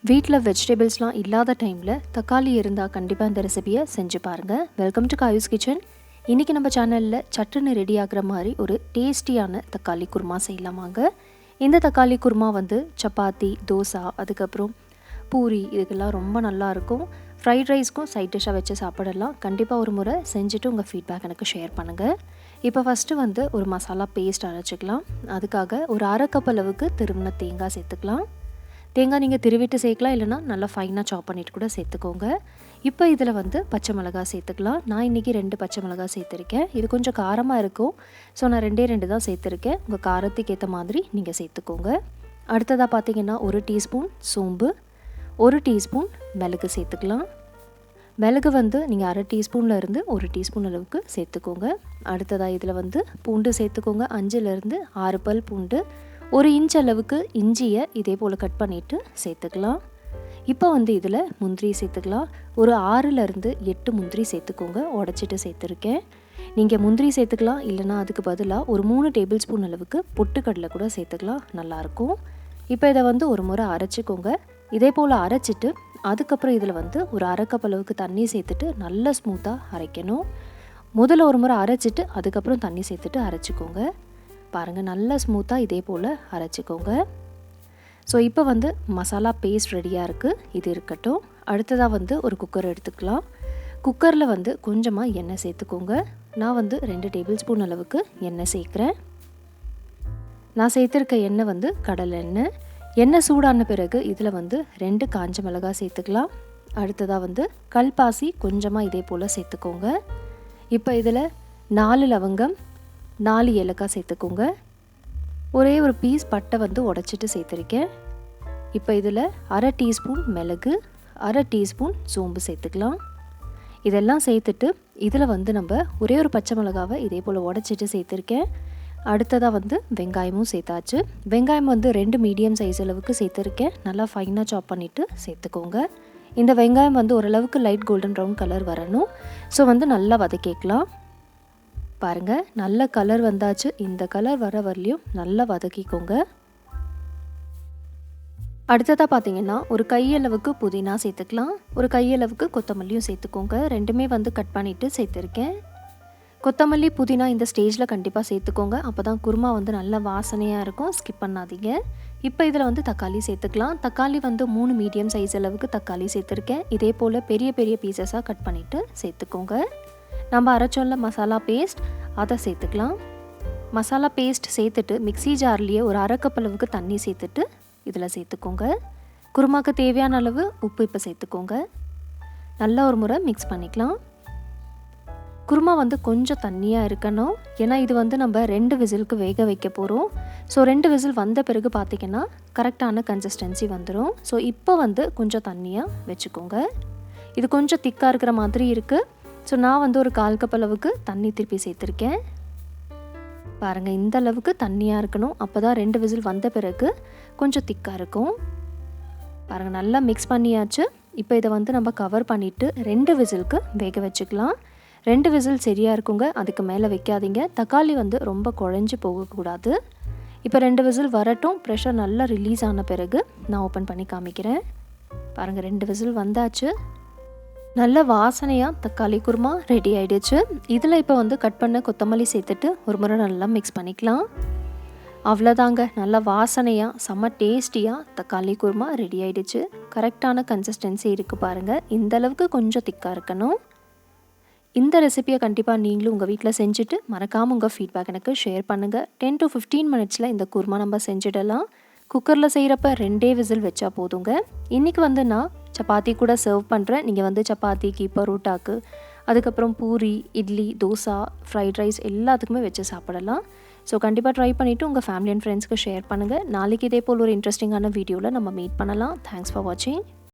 வீட்டில் வெஜிடபிள்ஸ்லாம் இல்லாத டைமில் தக்காளி இருந்தால் கண்டிப்பாக இந்த ரெசிபியை செஞ்சு பாருங்கள். Welcome to Kayu's kitchen. இன்றைக்கி நம்ம சேனலில் சட்டுன்னு ரெடி ஆகிற மாதிரி ஒரு டேஸ்டியான தக்காளி குருமா செய்யலாமாங்க. இந்த தக்காளி குருமா சப்பாத்தி, தோசை, அதுக்கப்புறம் பூரி இதுக்கெல்லாம் ரொம்ப நல்லாயிருக்கும். ஃப்ரைட் ரைஸ்க்கும் சைட் டிஷ்ஷாக வச்சு சாப்பிடலாம். கண்டிப்பாக ஒரு முறை செஞ்சுட்டு உங்கள் ஃபீட்பேக் எனக்கு ஷேர் பண்ணுங்கள். இப்போ ஃபஸ்ட்டு ஒரு மசாலா பேஸ்ட் அரைச்சிக்கலாம். அதுக்காக ஒரு அரை கப் அளவுக்கு திருவின தேங்காய் சேர்த்துக்கலாம். தேங்காய் நீங்கள் திருவிட்டு சேர்க்கலாம், இல்லைனா நல்லா ஃபைனாக சாப் பண்ணிவிட்டு கூட சேர்த்துக்கோங்க. இப்போ இதில் பச்சை மிளகாய் சேர்த்துக்கலாம். நான் இன்றைக்கி 2 பச்சை மிளகாய் சேர்த்துருக்கேன். இது கொஞ்சம் காரமாக இருக்கும், ஸோ நான் 2 தான் சேர்த்துருக்கேன். உங்கள் காரத்துக்கு ஏற்ற மாதிரி நீங்கள் சேர்த்துக்கோங்க. அடுத்ததாக பார்த்திங்கன்னா 1 டீஸ்பூன் சோம்பு, 1 டீஸ்பூன் மிளகு சேர்த்துக்கலாம். மிளகு நீங்கள் அரை டீஸ்பூனில் இருந்து 1 டீஸ்பூன் அளவுக்கு சேர்த்துக்கோங்க. அடுத்ததாக இதில் பூண்டு சேர்த்துக்கோங்க. 5லேருந்து 6 பல் பூண்டு, 1 இன்ச் அளவுக்கு இஞ்சியை இதே போல் கட் பண்ணிவிட்டு சேர்த்துக்கலாம். இப்போ இதில் முந்திரி சேர்த்துக்கலாம். ஒரு 6லேருந்து 8 முந்திரி சேர்த்துக்கோங்க. உடச்சிட்டு சேர்த்துருக்கேன். நீங்கள் முந்திரி சேர்த்துக்கலாம், இல்லைனா அதுக்கு பதிலாக ஒரு 3 டேபிள் ஸ்பூன் அளவுக்கு பொட்டுக்கடலை கூட சேர்த்துக்கலாம், நல்லாயிருக்கும். இப்போ இதை ஒரு முறை அரைச்சிக்கோங்க. இதே போல் அரைச்சிட்டு அதுக்கப்புறம் இதில் ஒரு அரை கப் அளவுக்கு தண்ணி சேர்த்துட்டு நல்லா ஸ்மூத்தாக அரைக்கணும். முதல்ல ஒரு முறை அரைச்சிட்டு அதுக்கப்புறம் தண்ணி சேர்த்துட்டு அரைச்சிக்கோங்க. பாருங்கள், நல்லா ஸ்மூத்தாக இதே போல் அரைச்சிக்கோங்க. ஸோ இப்போ மசாலா பேஸ்ட் ரெடியாக இருக்குது. இது இருக்கட்டும். அடுத்ததாக ஒரு குக்கர் எடுத்துக்கலாம். குக்கரில் கொஞ்சமாக எண்ணெய் சேர்த்துக்கோங்க. நான் 2 டேபிள் ஸ்பூன் அளவுக்கு எண்ணெய் சேர்க்குறேன். நான் சேர்த்துருக்க எண்ணெய் கடலை எண்ணெய். எண்ணெய் சூடான பிறகு இதில் 2 காஞ்ச மிளகாய் சேர்த்துக்கலாம். அடுத்ததாக கல்பாசி கொஞ்சமாக இதே போல் சேர்த்துக்கோங்க. இப்போ இதில் 4 லவங்கம், 4 ஏலக்காய் சேர்த்துக்கோங்க. ஒரே ஒரு பீஸ் பட்டை உடச்சிட்டு சேர்த்துருக்கேன். இப்போ இதில் அரை டீஸ்பூன் மிளகு, அரை டீஸ்பூன் சோம்பு சேர்த்துக்கலாம். இதெல்லாம் சேர்த்துட்டு இதில் நம்ம ஒரே ஒரு பச்சை மிளகாவை இதே போல் உடச்சிட்டு சேர்த்துருக்கேன். அடுத்ததாக வெங்காயமும் சேர்த்தாச்சு. வெங்காயம் 2 மீடியம் சைஸ் அளவுக்கு சேர்த்துருக்கேன். நல்லா ஃபைனாக சாப் பண்ணிவிட்டு சேர்த்துக்கோங்க. இந்த வெங்காயம் ஓரளவுக்கு லைட் கோல்டன் ப்ரௌன் கலர் வரணும். ஸோ நல்லா வதக்கிக்கலாம். பாருங்கள், நல்ல கலர் வந்தாச்சு. இந்த கலர் வர வரலையும் நல்லா வதக்கிக்கோங்க. அடுத்ததாக பார்த்தீங்கன்னா ஒரு கையளவுக்கு புதினா சேர்த்துக்கலாம். ஒரு கையளவுக்கு கொத்தமல்லியும் சேர்த்துக்கோங்க. ரெண்டுமே கட் பண்ணிவிட்டு சேர்த்துருக்கேன். கொத்தமல்லி, புதினா இந்த ஸ்டேஜில் கண்டிப்பாக சேர்த்துக்கோங்க. அப்போ தான் குருமா நல்ல வாசனையாக இருக்கும். ஸ்கிப் பண்ணாதீங்க. இப்போ இதில் தக்காளி சேர்த்துக்கலாம். தக்காளி 3 மீடியம் சைஸ் அளவுக்கு தக்காளி சேர்த்துருக்கேன். இதே போல் பெரிய பெரிய பீசஸாக கட் பண்ணிவிட்டு சேர்த்துக்கோங்க. நம்ம அரைச்சோல்ல மசாலா பேஸ்ட், அதை சேர்த்துக்கலாம். மசாலா பேஸ்ட் சேர்த்துட்டு மிக்ஸி ஜார்லேயே ஒரு அரை கப் அளவுக்கு தண்ணி சேர்த்துட்டு இதில் சேர்த்துக்கோங்க. குருமாக்கு தேவையான அளவு உப்பு இப்போ சேர்த்துக்கோங்க. நல்லா ஒரு முறை மிக்ஸ் பண்ணிக்கலாம். குருமா கொஞ்சம் தண்ணியாக இருக்கணும். ஏன்னா இது நம்ம 2 விசிலுக்கு வேக வைக்க போகிறோம். ஸோ 2 விசில் வந்த பிறகு பார்த்திங்கன்னா கரெக்டான கன்சிஸ்டன்சி வந்துடும். ஸோ இப்போ கொஞ்சம் தண்ணியாக வச்சுக்கோங்க. இது கொஞ்சம் திக்காக இருக்கிற மாதிரி இருக்குது. ஸோ நான் ஒரு 1/4 கப் அளவுக்கு தண்ணி திருப்பி சேர்த்துருக்கேன். பாருங்கள், இந்த அளவுக்கு தண்ணியாக இருக்கணும். அப்போ தான் 2 விசில் வந்த பிறகு கொஞ்சம் திக்காக இருக்கும். பாருங்கள், நல்லா மிக்ஸ் பண்ணியாச்சு. இப்போ இதை நம்ம கவர் பண்ணிவிட்டு 2 விசிலுக்கு வேக வச்சுக்கலாம். 2 விசில் சரியாக இருக்குங்க. அதுக்கு மேலே வைக்காதீங்க. தக்காளி ரொம்ப குழஞ்சி போகக்கூடாது. இப்போ 2 விசில் வரட்டும். ப்ரெஷர் நல்லா ரிலீஸ் ஆன பிறகு நான் ஓப்பன் பண்ணி காமிக்கிறேன். பாருங்கள், 2 விசில் வந்தாச்சு. நல்ல வாசனையாக தக்காளி குருமா ரெடி ஆகிடுச்சு. இதில் இப்போ கட் பண்ண கொத்தமல்லி சேர்த்துட்டு ஒரு முறை நல்லா மிக்ஸ் பண்ணிக்கலாம். அவ்வளோதாங்க, நல்லா வாசனையாக செம்ம டேஸ்டியாக தக்காளி குருமா ரெடி ஆகிடுச்சு. கரெக்டான கன்சிஸ்டன்சி இருக்குது பாருங்கள். இந்த அளவுக்கு கொஞ்சம் திக்காக இருக்கணும். இந்த ரெசிபியை கண்டிப்பாக நீங்களும் உங்கள் வீட்டில் செஞ்சுட்டு மறக்காமல் உங்கள் ஃபீட்பேக் எனக்கு ஷேர் பண்ணுங்கள். 10 to 15 மினிட்ஸில் இந்த குருமா நம்ம செஞ்சிடலாம். குக்கரில் செய்கிறப்ப 2 விசில் வச்சா போதுங்க. இன்றைக்கி நான் சப்பாத்தி கூட சர்வ் பண்ணுறேன். நீங்கள் சப்பாத்திக்கு, பரோட்டாக்கு, அதுக்கப்புறம் பூரி, இட்லி, தோசை, ஃப்ரைட் ரைஸ் எல்லாத்துக்குமே வச்சு சாப்பிடலாம். ஸோ கண்டிப்பாக ட்ரை பண்ணிவிட்டு உங்கள் ஃபேமிலி அண்ட் ஃப்ரெண்ட்ஸ்க்கு ஷேர் பண்ணுங்கள். நாளைக்கு இதே போல் ஒரு இன்ட்ரெஸ்டிங்கான வீடியோவில் நம்ம மீட் பண்ணலாம். தேங்க்ஸ் ஃபார் வாட்சிங்.